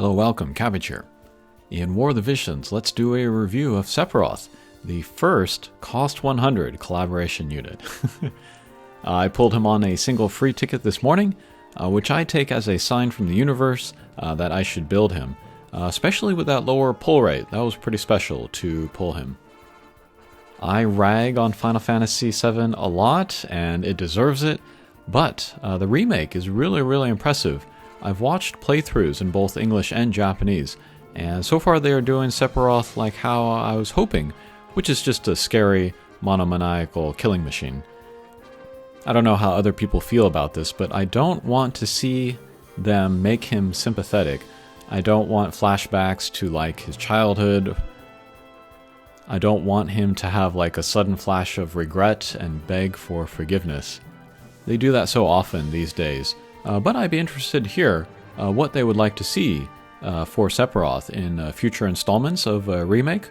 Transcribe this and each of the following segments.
Hello, welcome, Cabbage here. In War of the Visions, let's do a review of Sephiroth, the first Cost 100 collaboration unit. I pulled him on a single free ticket this morning, which I take as a sign from the universe that I should build him, especially with that lower pull rate. That was pretty special to pull him. I rag on Final Fantasy VII a lot, and it deserves it, but the remake is really impressive. I've watched playthroughs in both English and Japanese, and so far they are doing Sephiroth like how I was hoping, which is just a scary, monomaniacal killing machine. I don't know how other people feel about this, but I don't want to see them make him sympathetic. I don't want flashbacks to like his childhood. I don't want him to have like a sudden flash of regret and beg for forgiveness. They do that so often these days. But I'd be interested to hear what they would like to see for Sephiroth in future installments of a remake.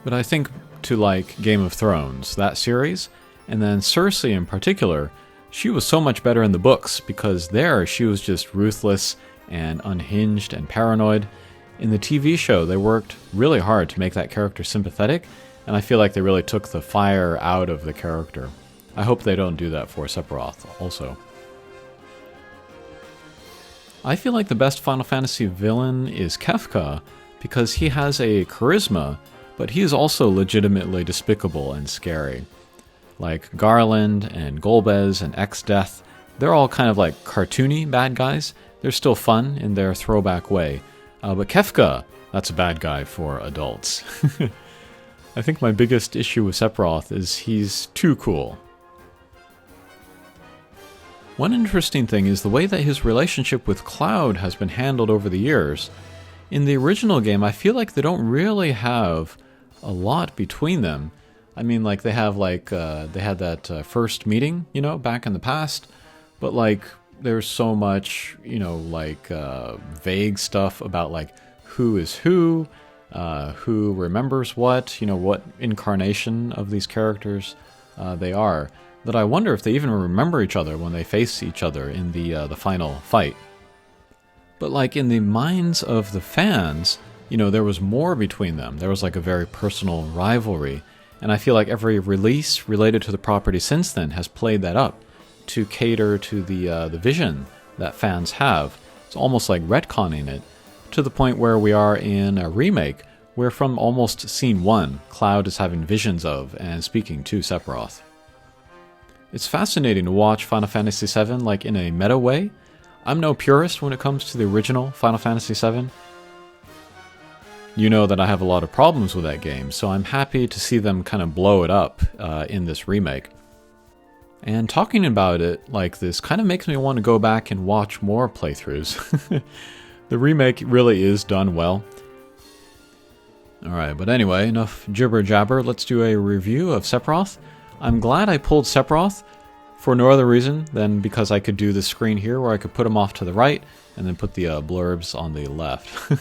But I think to like Game of Thrones, that series, and then Cersei in particular, she was so much better in the books because there she was just ruthless and unhinged and paranoid. In the TV show, they worked really hard to make that character sympathetic, and I feel like they really took the fire out of the character. I hope they don't do that for Sephiroth also. I feel like the best Final Fantasy villain is Kefka because he has a charisma, but he is also legitimately despicable and scary. Like Garland and Golbez and X-Death, they're all kind of like cartoony bad guys. They're still fun in their throwback way. But Kefka, that's a bad guy for adults. I think my biggest issue with Sephiroth is he's too cool. One interesting thing is the way that his relationship with Cloud has been handled over the years. In the original game, I feel like they don't really have a lot between them. I mean, like they have they had that first meeting, you know, back in the past, but like there's so much, you know, like vague stuff about like who is who remembers what, you know, what incarnation of these characters they are, that I wonder if they even remember each other when they face each other in the final fight. But like in the minds of the fans, you know, there was more between them. There was like a very personal rivalry, and I feel like every release related to the property since then has played that up to cater to the vision that fans have. It's almost like retconning it, to the point where we are in a remake where from almost scene 1, Cloud is having visions of and speaking to Sephiroth. It's fascinating to watch Final Fantasy VII like in a meta way. I'm no purist when it comes to the original Final Fantasy VII. You know that I have a lot of problems with that game, so I'm happy to see them kind of blow it up in this remake. And talking about it like this kind of makes me want to go back and watch more playthroughs. The remake really is done well. Alright, but anyway, enough jibber jabber, let's do a review of Sephiroth. I'm glad I pulled Sephiroth for no other reason than because I could do this screen here where I could put him off to the right and then put the blurbs on the left.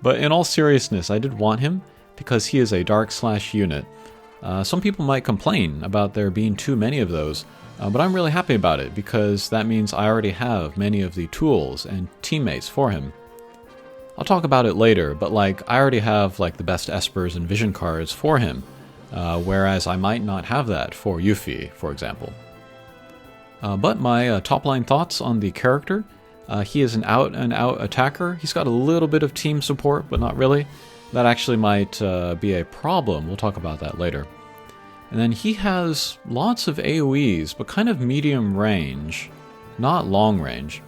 But in all seriousness, I did want him because he is a Dark Slash unit. Some people might complain about there being too many of those, but I'm really happy about it because that means I already have many of the tools and teammates for him. I'll talk about it later, but like I already have like the best Espers and Vision cards for him. Whereas I might not have that for Yuffie, for example. But my top-line thoughts on the character, he is an out-and-out attacker. He's got a little bit of team support, but not really. That actually might be a problem. We'll talk about that later. And then he has lots of AoEs, but kind of medium range, not long range.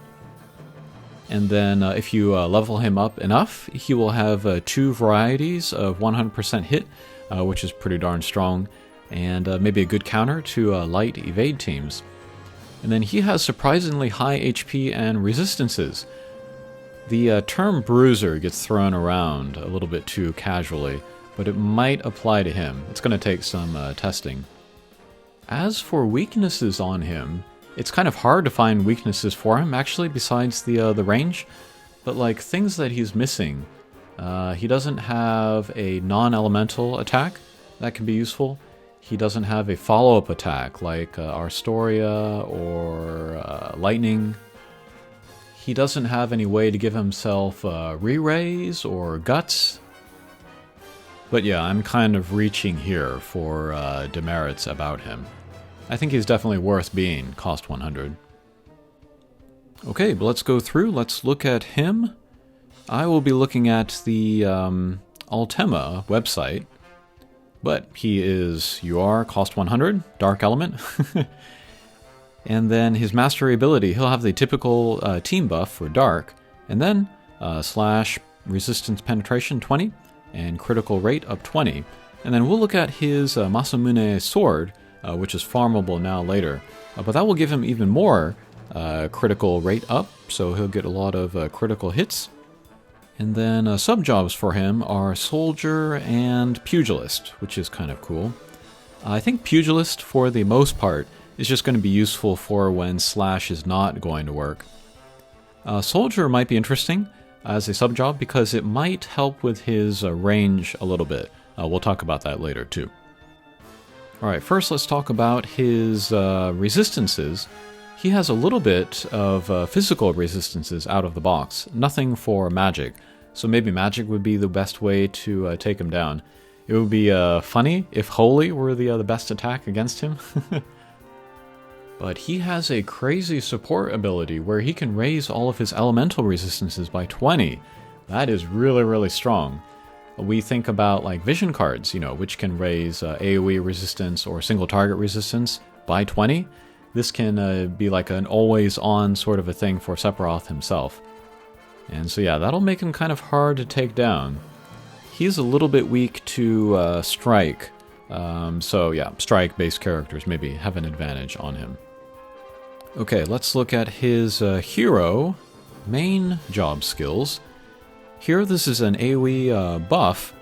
And then if you level him up enough, he will have 2 varieties of 100% hit, which is pretty darn strong, and maybe a good counter to light evade teams. And then he has surprisingly high HP and resistances. The term bruiser gets thrown around a little bit too casually, but it might apply to him. It's going to take some testing. As for weaknesses on him, it's kind of hard to find weaknesses for him, actually, besides the range. But like things that he's missing, he doesn't have a non-elemental attack that can be useful. He doesn't have a follow-up attack like Arstoria or Lightning. he doesn't have any way to give himself re-raise or guts. But yeah, I'm kind of reaching here for demerits about him. I think he's definitely worth being cost 100. Okay, but let's go through. Let's look at him. I will be looking at the Altema website. But he is UR, cost 100, Dark Element. And then his mastery ability, he'll have the typical team buff for Dark. And then slash resistance penetration 20 and critical rate up 20. And then we'll look at his Masamune sword, which is farmable now later. But that will give him even more critical rate up, so he'll get a lot of critical hits. And then sub-jobs for him are Soldier and Pugilist, which is kind of cool. I think Pugilist, for the most part, is just going to be useful for when Slash is not going to work. Soldier might be interesting as a sub-job because it might help with his range a little bit. We'll talk about that later too. Alright, first let's talk about his resistances. He has a little bit of physical resistances out of the box, nothing for magic. So maybe magic would be the best way to take him down. It would be funny if Holy were the best attack against him. But he has a crazy support ability where he can raise all of his elemental resistances by 20. That is really, really strong. We think about like vision cards, which can raise AoE resistance or single target resistance by 20. This can be like an always-on sort of a thing for Sephiroth himself. And so yeah, that'll make him kind of hard to take down. He's a little bit weak to strike. So yeah, strike-based characters maybe have an advantage on him. Okay, let's look at his hero main job skills. Here, this is an AoE buff,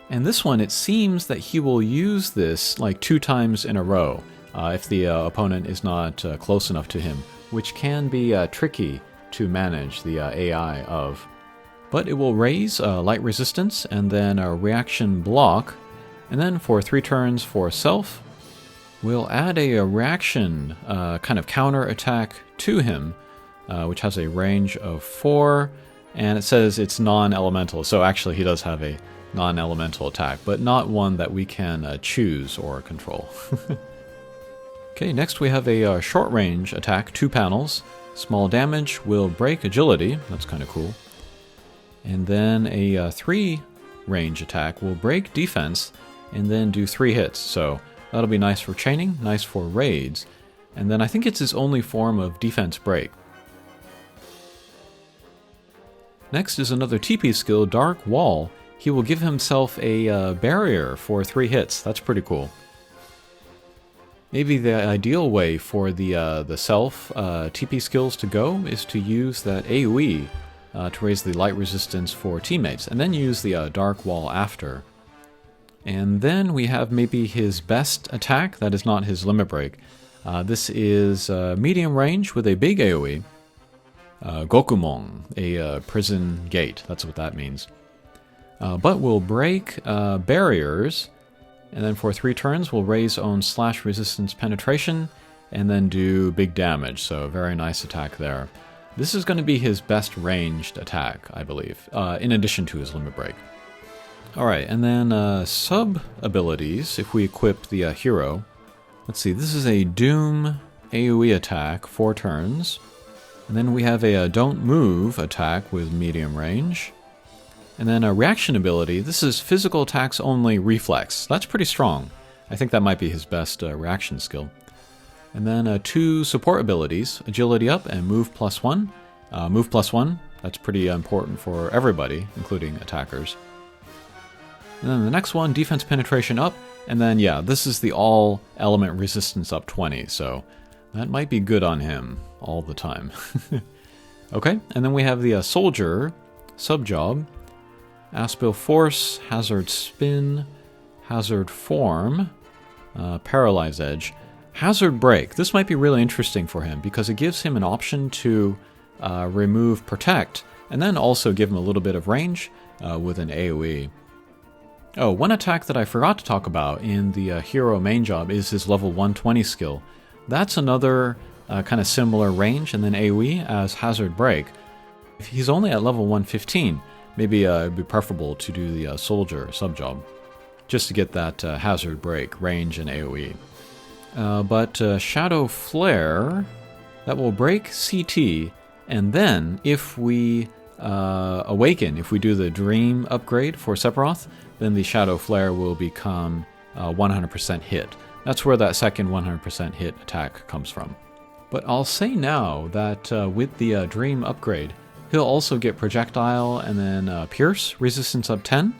and this one, it seems that he will use this like 2 times in a row if the opponent is not close enough to him, which can be tricky to manage the AI of. But it will raise light resistance and then a reaction block, and then for 3 turns for self, we'll add a reaction kind of counter attack to him, which has a range of 4, and it says it's non-elemental, so actually he does have a non-elemental attack, but not one that we can choose or control. Okay, next we have a short range attack, 2 panels. Small damage will break agility, that's kind of cool. And then a 3 range attack will break defense and then do 3 hits, so that'll be nice for chaining, nice for raids. And then I think it's his only form of defense break. Next is another TP skill, Dark Wall. He will give himself a barrier for 3 hits. That's pretty cool. Maybe the ideal way for the self TP skills to go is to use that AoE to raise the light resistance for teammates, and then use the Dark Wall after. And then we have maybe his best attack, that is not his limit break. This is medium range with a big AoE. Gokumon, a prison gate, that's what that means. But we'll break barriers, and then for 3 turns we'll raise own slash resistance penetration, and then do big damage, so very nice attack there. This is going to be his best ranged attack, I believe, in addition to his limit break. Alright, and then sub-abilities, if we equip the hero. Let's see, this is a Doom AoE attack, 4 turns. And then we have a Don't Move attack with medium range. And then a reaction ability, this is physical attacks only reflex. That's pretty strong. I think that might be his best reaction skill. And then 2 support abilities, agility up and move +1. Move +1, that's pretty important for everybody, including attackers. And then the next one, defense penetration up. And then yeah, this is the all element resistance up 20, so that might be good on him all the time. Okay, and then we have the soldier sub-job. Aspil Force, Hazard Spin, Hazard Form, Paralyze Edge. Hazard Break, this might be really interesting for him because it gives him an option to remove Protect, and then also give him a little bit of range with an AoE. Oh, one attack that I forgot to talk about in the hero main job is his level 120 skill. That's another kind of similar range and then AoE as Hazard Break. If he's only at level 115, maybe it'd be preferable to do the soldier sub-job, just to get that hazard break, range, and AoE. But Shadow Flare, that will break CT, and then if we awaken, if we do the Dream upgrade for Sephiroth, then the Shadow Flare will become 100% hit. That's where that second 100% hit attack comes from. But I'll say now that with the Dream upgrade, he'll also get Projectile and then Pierce, resistance up 10.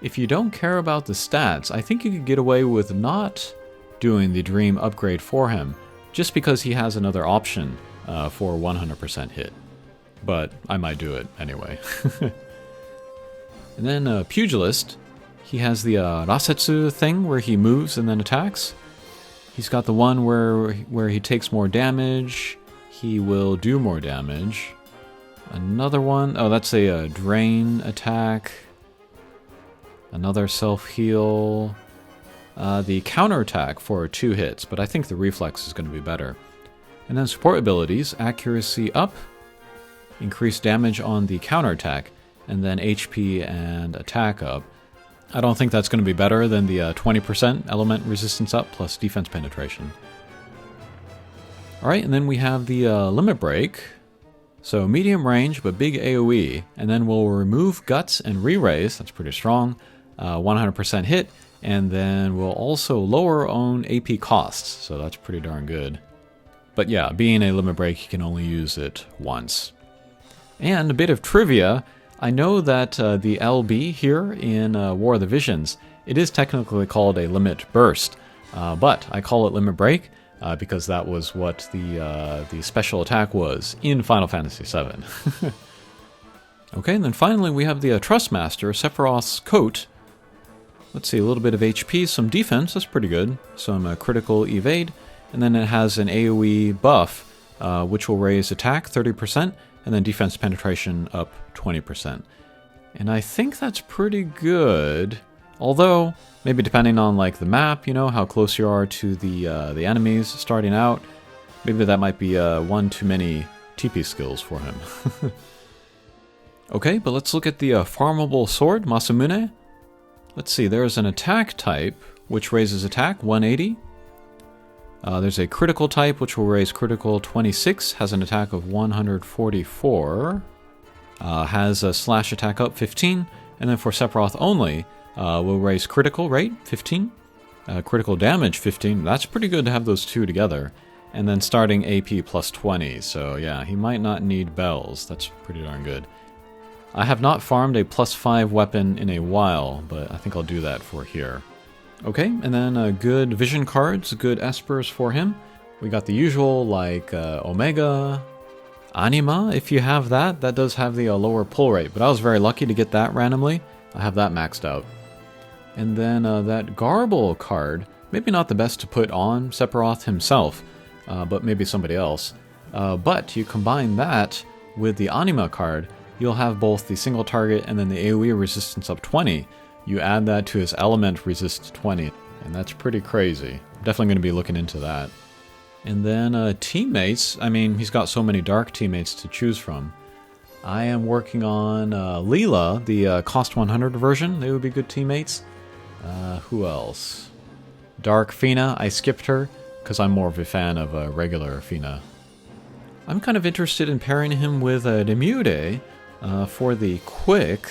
If you don't care about the stats, I think you could get away with not doing the Dream upgrade for him, just because he has another option for 100% hit. But I might do it anyway. And then Pugilist, he has the Rasetsu thing where he moves and then attacks. He's got the one where he takes more damage, he will do more damage. Another one, oh, that's a drain attack. Another self-heal. The counterattack for 2 hits, but I think the reflex is going to be better. And then support abilities, accuracy up, increase damage on the counterattack, and then HP and attack up. I don't think that's going to be better than the 20% element resistance up plus defense penetration. Alright, and then we have the limit break. So medium range, but big AoE, and then we'll remove Guts and Re-Raise, that's pretty strong, 100% hit, and then we'll also lower our own AP costs, so that's pretty darn good. But yeah, being a limit break, you can only use it once. And a bit of trivia, I know that the LB here in War of the Visions, it is technically called a limit burst, but I call it limit break because that was what the special attack was in Final Fantasy VII. Okay, and then finally we have the Trustmaster, Sephiroth's coat. Let's see, a little bit of HP, some defense, that's pretty good. Some critical evade, and then it has an AoE buff, which will raise attack 30%, and then defense penetration up 20%. And I think that's pretty good. Although, maybe depending on like the map, you know, how close you are to the enemies starting out, maybe that might be one too many TP skills for him. Okay, but let's look at the farmable sword, Masamune. Let's see, there's an attack type, which raises attack 180. There's a critical type, which will raise critical 26, has an attack of 144, has a slash attack up 15, and then for Sephiroth only, will raise critical rate 15, critical damage 15. That's pretty good to have those two together. And then starting AP plus 20, so yeah, he might not need bells. That's pretty darn good. I have not farmed a plus 5 weapon in a while, but I think I'll do that for here. Okay, and then good vision cards, good espers for him. We got the usual, like Omega, Anima, if you have that. That does have the lower pull rate, but I was very lucky to get that randomly. I have that maxed out. And then that Garble card, maybe not the best to put on Sephiroth himself, but maybe somebody else. But you combine that with the Anima card, you'll have both the single target and then the AoE resistance up 20. You add that to his element resist 20, and that's pretty crazy. Definitely going to be looking into that. And then teammates, I mean, he's got so many dark teammates to choose from. I am working on Leela, the cost 100 version. They would be good teammates. Who else? Dark Fina, I skipped her because I'm more of a fan of regular Fina. I'm kind of interested in pairing him with Demude for the quick.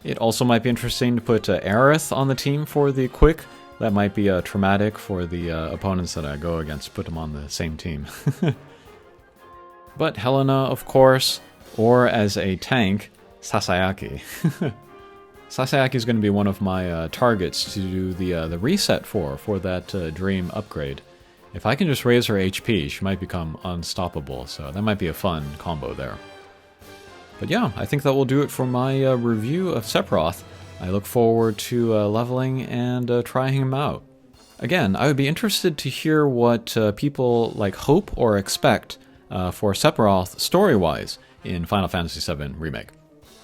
It also might be interesting to put Aerith on the team for the quick. That might be traumatic for the opponents that I go against, put them on the same team. But Helena, of course, or as a tank, Sasayaki. Sasayaki is going to be one of my targets to do the reset for that Dream upgrade. If I can just raise her HP, she might become unstoppable, so that might be a fun combo there. But yeah, I think that will do it for my review of Sephiroth. I look forward to leveling and trying him out. Again, I would be interested to hear what people like hope or expect for Sephiroth story-wise in Final Fantasy VII Remake.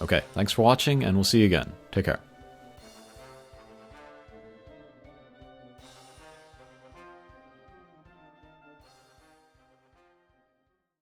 Okay, thanks for watching, and we'll see you again. Take care.